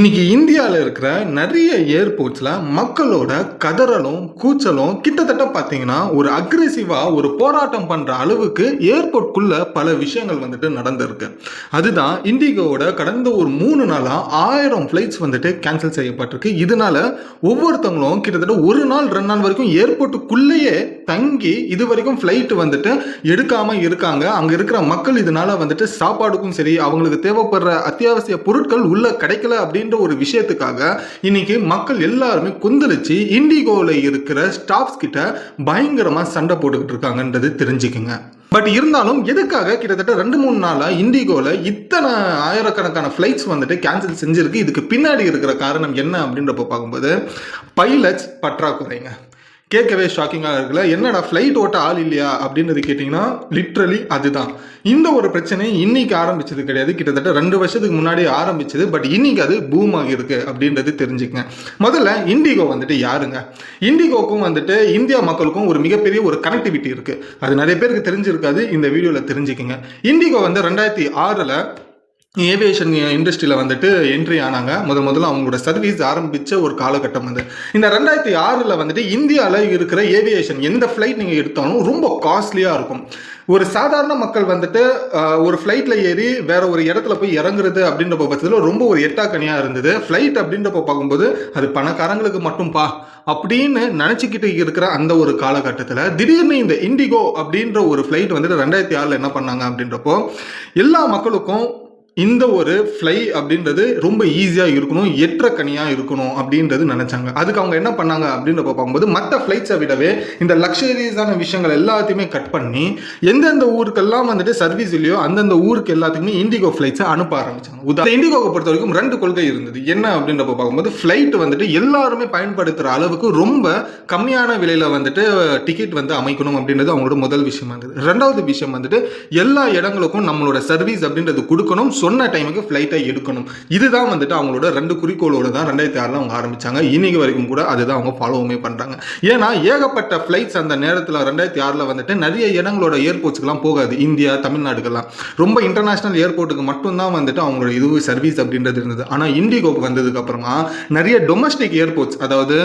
இன்னைக்கு இந்தியாவில் இருக்கிற நிறைய ஏர்போர்ட்ஸில் மக்களோட கதறலும் கூச்சலும் கிட்டத்தட்ட பார்த்தீங்கன்னா ஒரு அக்ரெசிவாக ஒரு போராட்டம் பண்ணுற அளவுக்கு ஏர்போர்ட்குள்ள பல விஷயங்கள் வந்துட்டு நடந்திருக்கு. அதுதான் இண்டிகோவோட கடந்த ஒரு 3 நாளாக 1000 ஃப்ளைட்ஸ் வந்துட்டு கேன்சல் செய்யப்பட்டிருக்கு. இதனால ஒவ்வொருத்தவங்களும் கிட்டத்தட்ட 1 நாள் 2 நாள் வரைக்கும் ஏர்போர்ட்டுக்குள்ளேயே தங்கி இது வரைக்கும் ஃப்ளைட் வந்துட்டு எடுக்காமல் இருக்காங்க. அங்கே இருக்கிற மக்கள் இதனால வந்துட்டு சாப்பாடுக்கும் சரி, அவங்களுக்கு தேவைப்படுற அத்தியாவசிய பொருட்கள் உள்ள கிடைக்கல அப்படின்ற ஒரு விஷயத்துக்காக இன்னைக்கு மக்கள் எல்லாருமே கொந்தளிச்சு இண்டிகோல இருக்கிற ஸ்டாஃப்ஸ் கிட்ட பயங்கரமா சண்டை போட்டுக்கிட்டு இருக்காங்கன்றது தெரிஞ்சுக்குங்க. பட் இருந்தாலும் எதுக்காக கிட்டத்தட்ட 2-3 நாளா இண்டிகோல இத்தனை ஆயிரக்கணக்கான ஃபிளைட்ஸ் வந்துட்டு கேன்சல் செஞ்சிருக்கு? இதுக்கு பின்னாடி இருக்கிற காரணம் என்ன அப்படின்றப்ப பார்க்கும்போது பைலட்ஸ் பற்றாக்குறைங்க. கேட்கவே ஷாக்கிங்காக இருக்குல்ல. என்னடா ஃப்ளைட் ஓட்ட ஆள் இல்லையா அப்படின்றது கேட்டிங்கன்னா லிட்ரலி அதுதான். இந்த ஒரு பிரச்சனை இன்னைக்கு ஆரம்பிச்சது கிடையாது, கிட்டத்தட்ட 2 வருஷத்துக்கு முன்னாடி ஆரம்பிச்சது. பட் இன்னைக்கு அது பூம் ஆகியிருக்கு அப்படின்றது தெரிஞ்சுக்கங்க. முதல்ல இண்டிகோ வந்துட்டு யாருங்க? இண்டிகோக்கும் வந்துட்டு இந்தியா மக்களுக்கும் ஒரு மிகப்பெரிய ஒரு கனெக்டிவிட்டி இருக்கு. அது நிறைய பேருக்கு தெரிஞ்சிருக்காது, இந்த வீடியோவில் தெரிஞ்சுக்கங்க. இண்டிகோ வந்து 2006 ஏவியேஷன் இண்டஸ்ட்ரியில் வந்துட்டு என்ட்ரி ஆனாங்க. முதல்ல அவங்களோட சர்வீஸ் ஆரம்பித்த ஒரு காலகட்டம் வந்து இந்த 2006 வந்துட்டு இந்தியாவில் இருக்கிற ஏவியேஷன் எந்த ஃப்ளைட் நீங்கள் எடுத்தாலும் ரொம்ப காஸ்ட்லியாக இருக்கும். ஒரு சாதாரண மக்கள் வந்துட்டு ஒரு ஃப்ளைட்டில் ஏறி வேற ஒரு இடத்துல போய் இறங்குறது அப்படின்ற பட்சத்தில் ரொம்ப ஒரு எட்டாக்கனியாக இருந்தது. ஃப்ளைட் அப்படின்றப்ப பார்க்கும்போது அது பணக்காரங்களுக்கு மட்டும்பா அப்படின்னு நினச்சிக்கிட்டு இருக்கிற அந்த ஒரு காலகட்டத்தில் திடீர்னு இந்த இண்டிகோ அப்படின்ற ஒரு ஃப்ளைட் வந்துட்டு 2006 என்ன பண்ணாங்க அப்படின்றப்போ எல்லா மக்களுக்கும் இந்த ஒரு ஃப்ளை அப்படின்றது ரொம்ப ஈஸியாக இருக்கணும், எட்டக்கனியாக இருக்கணும் அப்படின்றது நினச்சாங்க. அதுக்கு அவங்க என்ன பண்ணாங்க அப்படின்றப்ப பார்க்கும்போது மற்ற ஃப்ளைட்ஸை விடவே இந்த லக்ஸரியஸான விஷயங்கள் எல்லாத்தையுமே கட் பண்ணி எந்தெந்த ஊருக்கெல்லாம் வந்துட்டு சர்வீஸ் இல்லையோ அந்தந்த ஊருக்கு எல்லாத்துக்குமே இண்டிகோ ஃப்ளைட்ஸை அனுப்ப ஆரம்பிச்சாங்க. இண்டிகோவை பொறுத்த வரைக்கும் 2 கொள்கை இருந்தது. என்ன அப்படின்றப்ப பார்க்கும்போது ஃப்ளைட் வந்துட்டு எல்லாருமே பயன்படுத்துகிற அளவுக்கு ரொம்ப கம்மியான விலையில் வந்துட்டு டிக்கெட் வந்து அமைக்கணும் அப்படின்றது அவங்களோட முதல் விஷயம் இருந்தது. 2வது விஷயம் வந்துட்டு எல்லா இடங்களுக்கும் நம்மளோட சர்வீஸ் அப்படின்றது கொடுக்கணும், சொன்ன டைமுக்கு ஃப்ளைட்டை எடுக்கணும். இதுதான் வந்துட்டு அவங்களோட 2 குறிக்கோளோட தான் 2006 அவங்க ஆரம்பிச்சாங்க. இன்னைக்கு வரைக்கும் கூட அதுதான் அவங்க ஃபாலோவுமே பண்றாங்க. ஏன்னா ஏகப்பட்ட ஃப்ளைட்ஸ் அந்த நேரத்தில் 2006 வந்துட்டு நிறைய இடங்களோட ஏர்போர்ட்ஸ்க்குலாம் போகாது. இந்தியா, தமிழ்நாடுக்கெல்லாம் ரொம்ப இன்டர்நேஷனல் ஏர்போர்ட்டுக்கு மட்டும்தான் வந்துட்டு அவங்களோட இது சர்வீஸ் அப்படின்றது இருந்தது. ஆனால் இண்டிகோக்கு வந்ததுக்கு அப்புறமா நிறைய டொமஸ்டிக் ஏர்போர்ட்ஸ், அதாவது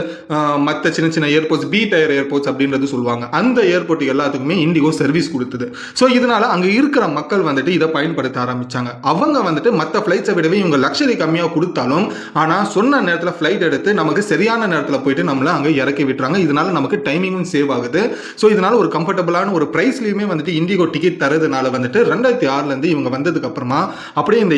மற்ற சின்ன சின்ன ஏர்போர்ட்ஸ், பி டயர் ஏர்போர்ட்ஸ் அப்படின்றது சொல்லுவாங்க, அந்த ஏர்போர்ட்டுக்கு எல்லாத்துக்குமே இண்டிகோ சர்வீஸ் கொடுத்தது. ஸோ இதனால அங்கே இருக்கிற மக்கள் வந்துட்டு இதை பயன்படுத்த ஆரம்பிச்சாங்க. அவங்க வந்துட்டு மற்ற ஃப்ளைட்ஸை விடவே இவங்க லக்ஸரி கம்மியாக கொடுத்தாலும் ஆனால் சொன்ன நேரத்தில் ஃப்ளைட் எடுத்து நமக்கு சரியான நேரத்தில் போயிட்டு நம்மளை அங்கே இறக்கி விட்டுறாங்க. இதனால நமக்கு டைமிங்கும் சேவ் ஆகுது. ஸோ இதனால ஒரு கம்ஃபர்டபுளான ஒரு ப்ரைஸ்லையுமே வந்துட்டு இண்டிகோ டிக்கெட் தரதுனால வந்துட்டு 2006 இவங்க வந்ததுக்கு அப்புறமா அப்படியே இந்த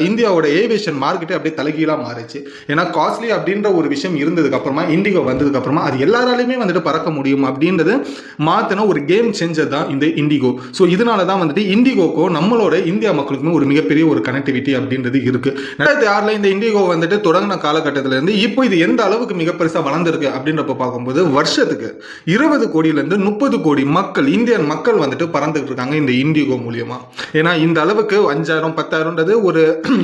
இந்தியாவோட ஏவியேஷன் மார்க்கெட்டே அப்படியே தலைகீழாக மாறிச்சு. ஏன்னா காஸ்ட்லி அப்படின்ற ஒரு விஷயம் இருந்ததுக்கு அப்புறமா இண்டிகோ வந்ததுக்கு அப்புறமா அது எல்லாராலையுமே வந்துட்டு பறக்க முடியும் அப்படின்றது மாத்தின ஒரு கேம் சேஞ்சர் தான் இந்த இண்டிகோ. ஸோ இதனால தான் வந்துட்டு இண்டிகோக்கோ நம்மளோட இந்தியா மக்களுக்குமே ஒரு மிகப்பெரிய ஒரு கனெக்டிவிட்டி அப்படின்றது இருக்கு. 2006 இந்த இண்டிகோ வந்துட்டு தொடங்கின காலகட்டத்தில இருந்து இப்போ இது எந்த அளவுக்கு மிக பெருசா வளர்ந்திருக்கு அப்படின்றப்ப பார்க்கும்போது வருஷத்துக்கு 20 கோடியிலிருந்து 30 கோடி மக்கள், இந்தியன் மக்கள் வந்துட்டு பறந்துட்டு இருக்காங்க இந்த இண்டிகோ மூலியமா. ஏன்னா இந்த அளவுக்கு 5000 10,000 ஒரு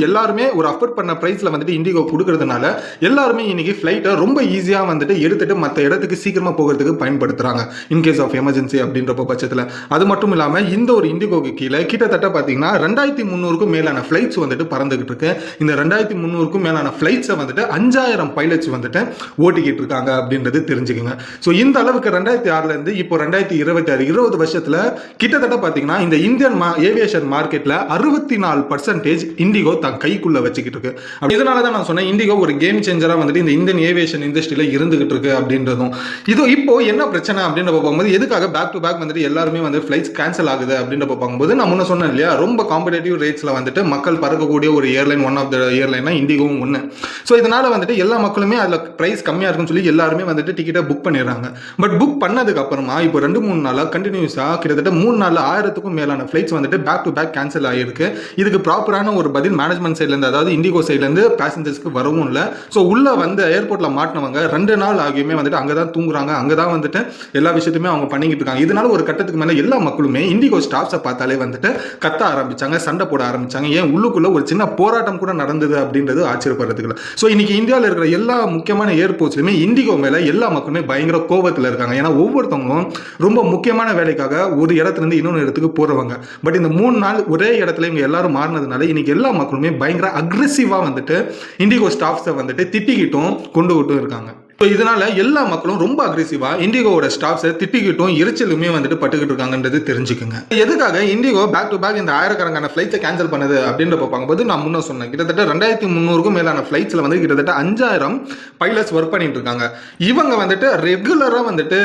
எல்லாருமே ஒரு அஃபோர்ட் பண்ண பிரைஸ்ல வந்துட்டு இண்டிகோ கொடுக்கறதுனால எல்லாருமே இன்னைக்கு ஃபிளைட்டை ரொம்ப ஈஸியா வந்துட்டு எடுத்துட்டு மற்ற இடத்துக்கு சீக்கிரமா போகிறதுக்கு பயன்படுத்துறாங்க இன்கேஸ் ஆஃப் எமர்ஜென்சி அப்படின்றப்ப பட்சத்தில். அது மட்டும் இல்லாம இந்த ஒரு இண்டிகோக்கு கீழே கிட்டத்தட்ட பார்த்தீங்கன்னா 2300க்கும் மேலான ஃப்ளைட்ஸ் வந்துட்டு பறந்துகிட்டு இருக்கு. இந்த 2300க்கும் மேலான ஃப்ளைட்ஸை வந்துட்டு 5000 பைலட்ஸ் வந்துட்டு ஓட்டிக்கிட்டு இருக்காங்க அப்படின்றது தெரிஞ்சுக்கோங்க. ஸோ இந்த அளவுக்கு 2006 இருந்து இப்போ 2026 20 வருஷத்துல கிட்டத்தட்ட பார்த்தீங்கன்னா இந்த இந்தியன் ஏவியேஷன் மார்க்கெட்ல 64% இண்டிகோ தன் கைக்குள்ள வச்சுக்கிட்டு இருக்கு. இதனால தான் நான் சொன்னேன் இண்டிகோ ஒரு கேம் சேஞ்சரா வந்துட்டு இந்த இந்தியன் ஏவியேஷன் இண்டஸ்ட்ரியில இருந்துகிட்டு இருக்கு அப்படின்றதும். இது இப்போ என்ன பிரச்சனை அப்படின்னு பார்க்கும்போது எதுக்காக பேக் டு பேக் வந்துட்டு எல்லாருமே வந்து ஃப்ளைட்ஸ் கேன்சல் ஆகுது அப்படின்னு பார்க்கும்போது நான் முன்ன சொன்னேன் இல்லையா, ரொம்ப காம்படேட்டிவ் ரேட்ஸ்ல வந்துட்டு மக்கள் பறக்கக்கூடிய ஒரு ஏர்லைன், ஒன் ஆஃப் த ஏர்லைன்னா இண்டிகோவும் ஒன்று. ஸோ இதனால வந்துட்டு எல்லா மக்களுமே அதில் ப்ரைஸ் கம்மியாக இருக்குன்னு சொல்லி எல்லாருமே வந்துட்டு டிக்கெட்டை புக் பண்ணிடுறாங்க. பட் புக் பண்ணதுக்கு அப்புறமா இப்போ 2-3 நாளாக கண்டினியூஸாக கிட்டத்தட்ட 3 நாளில் 1000க்கும் மேலான ஃப்ளைட்ஸ் வந்துட்டு பேக் டு பேக் கேன்சல் ஆகிருக்கு. இதுக்கு ப்ராப்பரான ஒரு பதில் மேனேஜ்மெண்ட் சைட்லேருந்து, அதாவது இண்டிகோ சைட்லேருந்து பேசஞ்சர்ஸ்க்கு வரவும் இல்லை. ஸோ உள்ளே வந்து ஏர்போர்ட்டில் மாட்டினவங்க 2 நாள் ஆகியுமே வந்துட்டு அங்கே தான் தூங்குறாங்க, அங்கே தான் வந்துட்டு எல்லா விஷயத்தையுமே அவங்க பண்ணிக்கிட்டு இருக்காங்க. இதனால ஒரு கட்டத்துக்கு மேலே எல்லா மக்களுமே இண்டிகோ ஸ்டாஃப்ஸை பார்த்தாலே வந்துட்டு கத்த ஆரம்பிச்சாங்க, சண்டை போட ஆரம்பிச்சாங்க. ஆரம்பிச்சாங்க. ஏன் உள்ளுக்குள்ள ஒரு சின்ன போராட்டம் கூட நடந்தது அப்படின்றது ஆச்சரியப்படுறதுக்கு இல்லை. ஸோ இன்னைக்கு இந்தியாவில் இருக்கிற எல்லா முக்கியமான ஏர்போர்ட்ஸ்லையுமே இண்டிகோ மேலே எல்லா மக்களுமே பயங்கர கோபத்தில் இருக்காங்க. ஏன்னா ஒவ்வொருத்தவங்களும் ரொம்ப முக்கியமான வேலைக்காக ஒரு இடத்துல இருந்து இன்னொரு இடத்துக்கு போறவங்க. பட் இந்த 3 நாள் ஒரே இடத்துல இவங்க எல்லாரும் மாறினதுனால இன்னைக்கு எல்லா மக்களுமே பயங்கர அக்ரெசிவா வந்துட்டு இண்டிகோ ஸ்டாஃப்ஸை வந்துட்டு திட்டிக்கிட்டும் கொண்டுகிட்டும் இருக்காங்க. ஸோ இதனால எல்லா மக்களும் ரொம்ப அக்ரெசிவா இண்டிகோவோட ஸ்டாஃப்ஸை திட்டிக்கிட்டும் எரிச்சலுமே வந்துட்டு பட்டுக்கிட்டு இருக்காங்கன்றது தெரிஞ்சுக்குங்க. எதுக்காக இண்டிகோ பேக் டு பேக் இந்த ஆயிரக்கணக்கான ஃபிளைட்ஸை கேன்சல் பண்ணது அப்படின்ற பார்க்கும்போது நான் முன்ன சொன்னேன், கிட்டத்தட்ட 2300க்கும் மேலான ஃபிளைட்ஸ்ல வந்து கிட்டத்தட்ட 5000 பைலட்ஸ் ஒர்க் பண்ணிட்டு இருக்காங்க. இவங்க வந்துட்டு ரெகுலரா வந்துட்டு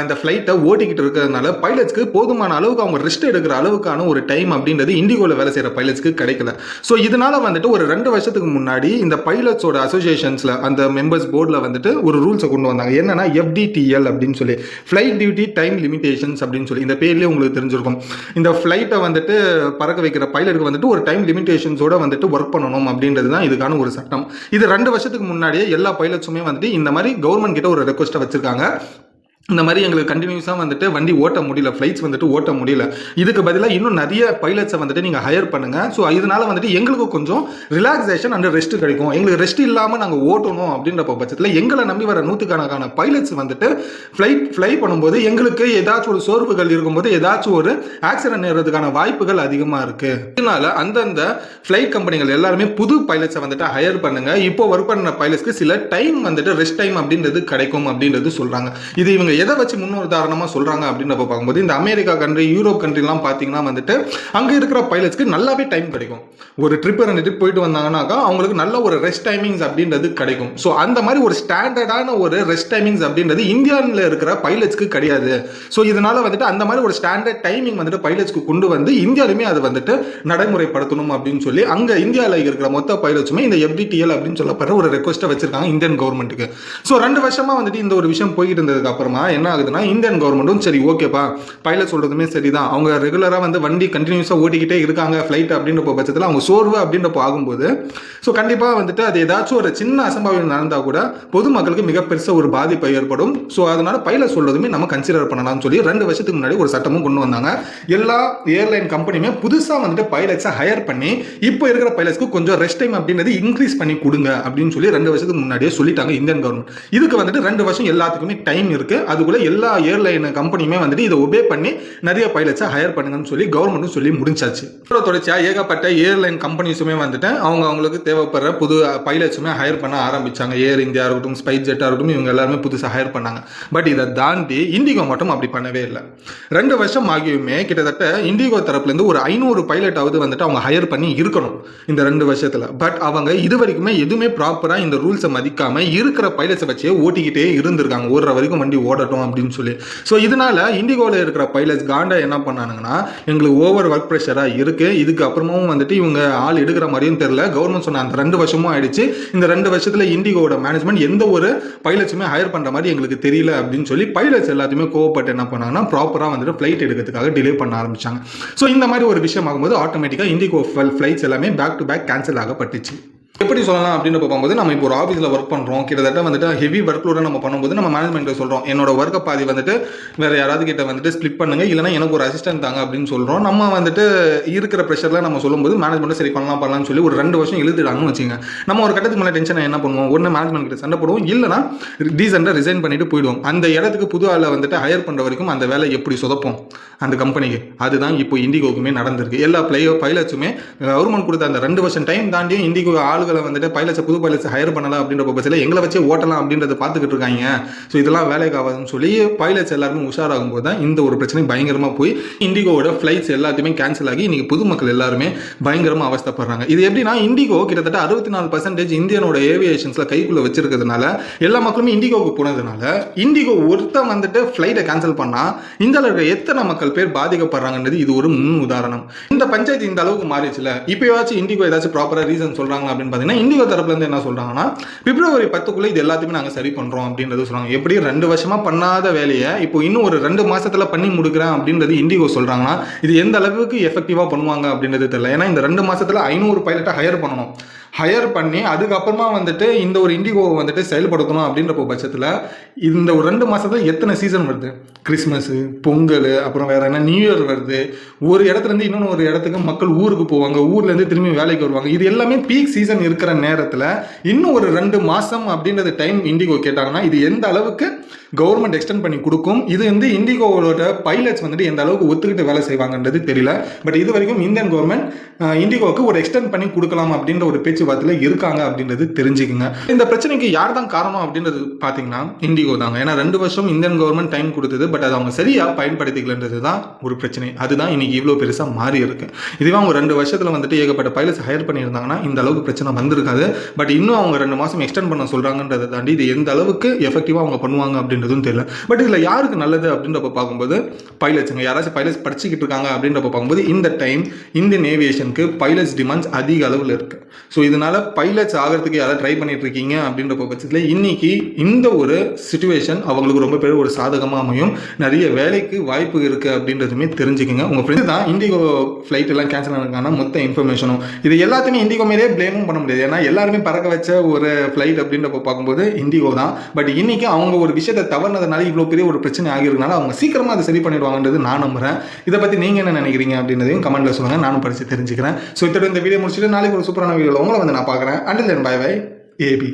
இந்த ஃபிளைட்டை ஓட்டிக்கிட்டு இருக்கிறதுனால பைலட்ஸ்க்கு போதுமான அளவுக்கு அவங்க ரெஸ்ட் எடுக்கிற அளவுக்கான ஒரு டைம் அப்படின்றது இண்டிகோவில் வேலை செய்யற பைலட்ஸ்க்கு கிடைக்கல. ஸோ இதனால வந்துட்டு ஒரு 2 வருஷத்துக்கு முன்னாடி இந்த பைலட்ஸோட அசோசியேஷன்ஸ்ல அந்த மெம்பர்ஸ் போர்டில் வந்துட்டு ஒரு ரூல்ஸை கொண்டு வந்தாங்க. என்னன்னா FDTL அப்படின்னு சொல்லி, ஃபிளைட் டியூட்டி டைம் லிமிடேஷன்ஸ் அப்படின்னு சொல்லி. இந்த பேர்லேயே உங்களுக்கு தெரிஞ்சிருக்கும். இந்த ஃபிளைட்டை வந்துட்டு பறக்க வைக்கிற பைலட்டுக்கு வந்துட்டு ஒரு டைம் லிமிடேஷன்ஸோட வந்துட்டு ஒர்க் பண்ணணும் அப்படின்றது தான் இதுக்கான ஒரு சட்டம். இது 2 வருஷத்துக்கு முன்னாடியே எல்லா பைலட்ஸுமே வந்துட்டு இந்த மாதிரி கவர்மெண்ட் கிட்ட ஒரு ரெக்வஸ்ட்டை வச்சிருக்காங்க. இந்த மாதிரி எங்களுக்கு கண்டினியூஸாக வந்துட்டு வண்டி ஓட்ட முடியல, ஃப்ளைட்ஸ் வந்துட்டு ஓட்ட முடியல, இதுக்கு பதிலாக இன்னும் நிறைய பைலட்ஸை வந்துட்டு நீங்கள் ஹையர் பண்ணுங்க. ஸோ இதனால வந்துட்டு எங்களுக்கு கொஞ்சம் ரிலாக்ஸேஷன் அண்ட் ரெஸ்ட் கிடைக்கும். எங்களுக்கு ரெஸ்ட் இல்லாமல் நாங்கள் ஓட்டணும் அப்படின்ற பட்சத்தில் எங்களை நம்பி வர நூற்றுக்கணக்கான பைலட்ஸ் வந்துட்டு ஃப்ளை பண்ணும்போது எங்களுக்கு ஏதாச்சும் ஒரு சோர்வுகள் இருக்கும்போது ஏதாச்சும் ஒரு ஆக்சிடென்ட் ஏறதுக்கான வாய்ப்புகள் அதிகமாக இருக்கு. இதனால அந்தந்த ஃப்ளைட் கம்பெனிகள் எல்லாருமே புது பைலட்ஸை வந்துட்டு ஹையர் பண்ணுங்க. இப்போ ஒர்க் பண்ண பைலட்ஸ்க்கு சில டைம் வந்துட்டு ரெஸ்ட் டைம் அப்படின்றது கிடைக்கும் அப்படின்றது சொல்றாங்க. இது இவங்க எதை வச்சு முன்னுதாரணமா சொல்றாங்க அப்படின்னு பார்க்கும்போது இந்த அமெரிக்கா கண்ட்ரி, யூரோப் கண்ட்ரிலாம் பார்த்தீங்கன்னா வந்துட்டு அங்க இருக்கிற பைலட்ஸ்க்கு நல்லாவே டைம் கிடைக்கும். ஒரு ட்ரிப் 2 ட்ரிப் போயிட்டு வந்தாங்கன்னாக்கா அவங்களுக்கு நல்ல ஒரு ரெஸ்ட் டைமிங்ஸ் அப்படின்றது கிடைக்கும். ஸோ அந்த மாதிரி ஒரு ஸ்டாண்டர்டான ஒரு ரெஸ்ட் டைமிங்ஸ் அப்படின்றது இந்தியாவில் இருக்கிற பைலட்ஸ்க்கு கிடையாது. ஸோ இதனால வந்துட்டு அந்த மாதிரி ஒரு ஸ்டாண்டர்ட் டைமிங் வந்துட்டு பைலட்ஸ்க்கு கொண்டு வந்து இந்தியாலுமே அது வந்துட்டு நடைமுறைப்படுத்தணும் அப்படின்னு சொல்லி அங்க இந்தியாவில் இருக்கிற மொத்த பைலட்ஸுமே இந்த FDTL அப்படின்னு சொல்லப்படுற ஒரு ரெக்வஸ்ட்டை வச்சிருக்காங்க இந்தியன் கவர்மெண்ட்டுக்கு. ஸோ 2 வருஷமா வந்துட்டு இந்த ஒரு விஷயம் போய்கிட்டு இருந்ததுக்கு அப்புறமா என்ன ஆகுதுன்னா இந்தியன் கவர்மெண்ட்டும் சரி ஓகேப்பா, பைலட் சொல்றதுமே சரிதான், அவங்க ரெகுலரா வந்து வண்டி கண்டினியூஸா ஓட்டிக்கிட்டே இருக்காங்க ஃபிளைட் அப்படின்ற பட்சத்தில் அவங்க சோர்வு அப்படின்றப்ப ஆகும்போது ஸோ கண்டிப்பாக வந்துட்டு அது ஏதாச்சும் ஒரு சின்ன அசம்பாவிதம் நடந்தால் கூட பொதுமக்களுக்கு மிக பெருசாக ஒரு பாதிப்பு ஏற்படும். ஸோ அதனால பைலட் சொல்றதுமே நம்ம கன்சிடர் பண்ணலாம்னு சொல்லி 2 வருஷத்துக்கு முன்னாடி ஒரு சட்டமும் கொண்டு வந்தாங்க. எல்லா ஏர்லைன் கம்பெனியுமே புதுசாக வந்துட்டு பைலட்ஸை ஹையர் பண்ணி இப்போ இருக்கிற பைலட்ஸ்க்கு கொஞ்சம் ரெஸ்ட் டைம் அப்படின்றது இன்க்ரீஸ் பண்ணி கொடுங்க அப்படின்னு சொல்லி 2 வருஷத்துக்கு முன்னாடியே சொல்லிட்டாங்க இந்தியன் கவர்மெண்ட். இதுக்கு வந்துட்டு 2 வருஷம் எல்லாத்துக்குமே டைம் இருக்கு. அதுக்குள்ள எல்லா ஏர்லைன் கம்பெனியுமே வந்துட்டு இதை ஒபே பண்ணி நிறைய பைலட்ஸை ஹையர் பண்ணுங்கன்னு சொல்லி கவர்மெண்ட்டும் சொல்லி முடிஞ்சாச்சு. தொடர்ச்சியா ஏகப்பட்ட ஏர்லைன் கம்பெனிஸுமே வந்துட்டு அவங்களுக்கு தேவைப்படுற புது பைலட்ஸுமே ஹையர் பண்ண ஆரம்பிச்சாங்க. ஏர் இந்தியா இருக்கட்டும், ஸ்பைஸ் ஜெட்டா இருக்கட்டும், இவங்க எல்லாருமே புதுசாக ஹையர் பண்ணாங்க. பட் இதை தாண்டி இண்டிகோ மட்டும் அப்படி பண்ணவே இல்லை. 2 வருஷம் ஆகியுமே கிட்டத்தட்ட இண்டிகோ தரப்புலேருந்து ஒரு 500 பைலட்டாவது வந்துட்டு அவங்க ஹையர் பண்ணி இருக்கணும் இந்த 2 வருஷத்துல. பட் அவங்க இது வரைக்குமே எதுவுமே ப்ராப்பரா இந்த ரூல்ஸை மதிக்காம இருக்கிற பைலட்ஸை வச்சே ஓட்டிக்கிட்டே இருந்திருக்காங்க, ஓடுற வரைக்கும் வண்டி ஓடட்டும் அப்படின்னு சொல்லி. ஸோ இதனால இண்டிகோவில் இருக்கிற பைலட்ஸ் காண்டா என்ன பண்ணானுங்கன்னா, எங்களுக்கு ஓவர் ஒர்க் ப்ரெஷராக இருக்கு, இதுக்கு அப்புறமும் வந்துட்டு இவங்க ஆள் எடுக்கிற மாதிரியும் தெரியல, கவர்மெண்ட் சொன்ன அந்த 2 வருஷமும் ஆயிடுச்சு, இந்த 2 வருஷத்துல இண்டிகோட மேனேஜ்மெண்ட் எந்த ஒரு பைலட்ஸுமே ஹையர் பண்ற மாதிரி எங்களுக்கு தெரியல அப்படின்னு சொல்லி பைலட்ஸ் எல்லாத்தையுமே கோவப்பட்டு என்ன பண்ணாங்கன்னா ப்ராப்பரா வந்துட்டு ஃபிளைட் எடுக்கிறதுக்காக டிலே பண்ண ஆரம்பிச்சாங்க. ஸோ இந்த மாதிரி ஒரு விஷயம் ஆகும்போது ஆட்டோமேட்டிக்கா இண்டிகோ ஃபிளைட்ஸ் எல்லாமே பேக் டு பேக் கேன்சல் ஆகப்பட்டுச்சு. எப்படி சொல்லலாம் அப்படின்னு பார்க்கும்போது நம்ம இப்போ ஒரு ஆஃபீஸில் ஒர்க் பண்ணுறோம், கிட்டத்தட்ட வந்துட்டு ஹெவி ஒர்க் லோட நம்ம பண்ணும்போது நம்ம மேனேஜ்மெண்ட்டை சொல்கிறோம், என்னோட ஒர்க்கை பாதி வந்துட்டு வேறு யாராவது கிட்ட வந்துட்டு ஸ்ப்ளிட் பண்ணுங்க, இல்லைனா எனக்கு ஒரு அசிஸ்டன்ட் தாங்க அப்படின்னு சொல்கிறோம். நம்ம வந்துட்டு இருக்கிற ப்ரெஷரில் நம்ம சொல்லும்போது மேனேஜ்மெண்ட்டு சரி பண்ணலாம்னு சொல்லி ஒரு 2 வருஷம் இழுத்துட்டாங்கன்னு வச்சுங்க. நம்ம ஒரு கட்டத்துக்கு மேலே டென்ஷன் என்ன பண்ணுவோம், ஒன்று மேனேஜ்மெண்ட் கிட்ட சண்டை போடுவோம், இல்லைனா டீசெண்டாக ரிசைன் பண்ணிட்டு போயிடுவோம். அந்த இடத்துக்கு புது ஆளை வந்துட்டு ஹையர் பண்ணுற வரைக்கும் அந்த வேலை எப்படி சொதப்போம் அந்த கம்பெனிக்கு. அதுதான் இப்போ இண்டிகோக்குமே நடந்திருக்கு. எல்லா பைலட்ஸுமே கவர்மெண்ட் கொடுத்த அந்த 2 வருஷம் டைம் தாண்டியும் இண்டிகோ ஆளுகளை வந்துட்டு பைலட்ஸை புது பைலட்ஸை ஹையர் பண்ணலாம் அப்படின்ற பட்சத்தில் எங்களை வச்சே ஓட்டலாம் அப்படின்றத பார்த்துக்கிட்டு இருக்காங்க. ஸோ இதெல்லாம் வேலைக்கு ஆகாதுன்னு சொல்லி பைலட்ஸ் எல்லாருமே உஷாராகும் போது தான் இந்த ஒரு பிரச்சனை பயங்கரமாக போய் இண்டிகோட ஃபிளைட்ஸ் எல்லாத்தையுமே கேன்சல் ஆகி இன்னைக்கு பொதுமக்கள் எல்லாருமே பயங்கரமாக அவஸ்தப்படுறாங்க. இது எப்படின்னா இண்டிகோ கிட்டத்தட்ட 64% இந்தியனோட ஏவியேஷன்ஸில் கைக்குள்ளே வச்சிருக்கிறதுனால எல்லா மக்களுமே இண்டிகோவுக்கு போனதுனால இண்டிகோ ஒருத்தன் வந்துட்டு ஃபிளைட்டை கேன்சல் பண்ணால் இந்தியாவில் இருக்கிற எத்தனை மக்கள் பேர் பாதிக்கப்படுறாங்கன்றது இது ஒரு முன் உதாரணம். இந்த பஞ்சாயத்து இந்த அளவுக்கு மாறிச்சுல, இப்போயாச்சும் இண்டிகோ ஏதாச்சும் ப்ராப்பராக ரீசன் சொல்கிறாங்க அப்படின்னு பார்த்தீங்கன்னா இண்டிகோ தரப்புல இருந்து என்ன சொல்றாங்கன்னா, பிப்ரவரி 10க்குள்ள இது எல்லாத்தையுமே நாங்கள் சரி பண்றோம் அப்படின்றது சொல்றாங்க. எப்படி 2 வருஷமா பண்ணாத வேலையை இப்போ இன்னும் ஒரு 2 மாசத்துல பண்ணி முடிக்கிறேன் அப்படின்றது இண்டிகோ சொல்றாங்கன்னா இது எந்த அளவுக்கு எஃபெக்டிவா பண்ணுவாங்க அப்படின்றது தெரியல. ஏன்னா இந்த 2 மாசத்துல 500 பைலட்டை ஹையர் பண்ணணும். ஹையர் பண்ணி அதுக்கப்புறமா வந்துட்டு இந்த ஒரு இண்டிகோவை வந்துட்டு செயல்படுத்தணும் அப்படின்ற பட்சத்தில் இந்த ஒரு 2 மாதத்துல எத்தனை சீசன் வருது? கிறிஸ்மஸ், பொங்கல், அப்புறம் வேற என்ன, நியூ இயர் வருது. ஒரு இடத்துலேருந்து இன்னொன்று ஒரு இடத்துக்கு மக்கள் ஊருக்கு போவாங்க, ஊர்லேருந்து திரும்பி வேலைக்கு வருவாங்க. இது எல்லாமே பீக் சீசன் இருக்கிற நேரத்தில் இன்னும் ஒரு 2 மாதம் அப்படின்றது டைம் இண்டிகோ கேட்டாங்கன்னா இது எந்த அளவுக்கு கவர்மெண்ட் எக்ஸ்டெண்ட் பண்ணி கொடுக்கும், இது வந்து இண்டிகோவோட பைலட்ஸ் வந்துட்டு எந்த அளவுக்கு ஒத்துக்கிட்டு வேலை செய்வாங்கன்றது தெரியல. பட் இது வரைக்கும் இந்தியன் கவர்மெண்ட் இண்டிகோவுக்கு ஒரு எக்ஸ்டெண்ட் பண்ணி கொடுக்கலாம் அப்படின்ற ஒரு பேச்சுவார்த்தையில் இருக்காங்க அப்படின்றது தெரிஞ்சுக்குங்க. இந்த பிரச்சனைக்கு யார் தான் காரணம் அப்படின்றது பார்த்தீங்கன்னா இண்டிகோ தாங்க. ஏன்னா 2 வருஷம் இந்தியன் கவர்மெண்ட் டைம் கொடுத்தது, பட் அதை அவங்க சரியாக பயன்படுத்திக்கலன்றது தான் ஒரு பிரச்சனை. அதுதான் இன்னைக்கு இவ்வளோ பெருசாக மாறி இருக்கு. இதுவே அவங்க 2 வருஷத்தில் வந்துட்டு ஏகப்பட்ட பைலட்ஸ் ஹையர் பண்ணியிருந்தாங்கன்னா இந்த அளவுக்கு பிரச்சனை வந்திருக்காது. பட் இன்னும் அவங்க 2 மாதம் எக்ஸ்டெண்ட் பண்ண சொல்கிறாங்கன்றதை தாண்டி இது எந்த அளவுக்கு எஃபெக்டிவாக அவங்க பண்ணுவாங்க அப்படின்றதும் தெரியல. பட் இதில் யாருக்கு நல்லது அப்படின்றப்ப பார்க்கும்போது பைலட்ஸுங்க, யாராச்சும் பைலட்ஸ் படிச்சுக்கிட்டு இருக்காங்க அப்படின்றப்ப பார்க்கும்போது இந்த டைம் இந்தியன் ஏவியேஷனுக்கு பைலட்ஸ் டிமாண்ட்ஸ் அதிக அளவில் இருக்கு. ஸோ இதனால பைலட்ஸ் ஆகிறதுக்கு யாராவது ட்ரை பண்ணிட்டு இருக்கீங்க அப்படின்ற பட்சத்தில் இன்னைக்கு இந்த ஒரு சுச்சுவேஷன் அவங்களுக்கு ரொம்ப பேர் ஒரு சாதகமாக அமையும். நிறைய வேலைக்கு வாய்ப்பு இருக்கு அப்படின்றதுமே தெரிஞ்சுக்கோங்க. உங்கள் ஃப்ரெண்ட்ஸ் தான் இண்டிகோ ஃப்ளைட் எல்லாம் கேன்சல் ஆனதுக்கான மொத்த இன்ஃபர்மேஷனும் இது எல்லாத்தையுமே இண்டிகோ மேலே பிளேமும் பண்ண முடியாது. ஏன்னா எல்லாருமே பறக்க வச்ச ஒரு ஃப்ளைட் அப்படின்றப்ப பார்க்கும்போது இண்டிகோ தான். பட் இன்னைக்கு அவங்க ஒரு விஷயத்தை தவறுனதுனால இவ்வளோ பெரிய ஒரு பிரச்சனை ஆகிருக்கனால அவங்க சீக்கிரமாக அதை சரி பண்ணிடுவாங்கன்றது நான் நம்புறேன். இதை பற்றி நீங்கள் என்ன நினைக்கிறீங்க அப்படின்றதையும் கமெண்ட்ல சொல்லுங்கள், நானும் படித்து தெரிஞ்சுக்கிறேன். ஸோ இதோட இந்த வீடியோ முடிச்சுட்டு நாளைக்கு ஒரு சூப்பரான வீடியோவில் உங்களை வந்து நான் பார்க்குறேன். Until then bye bye AB.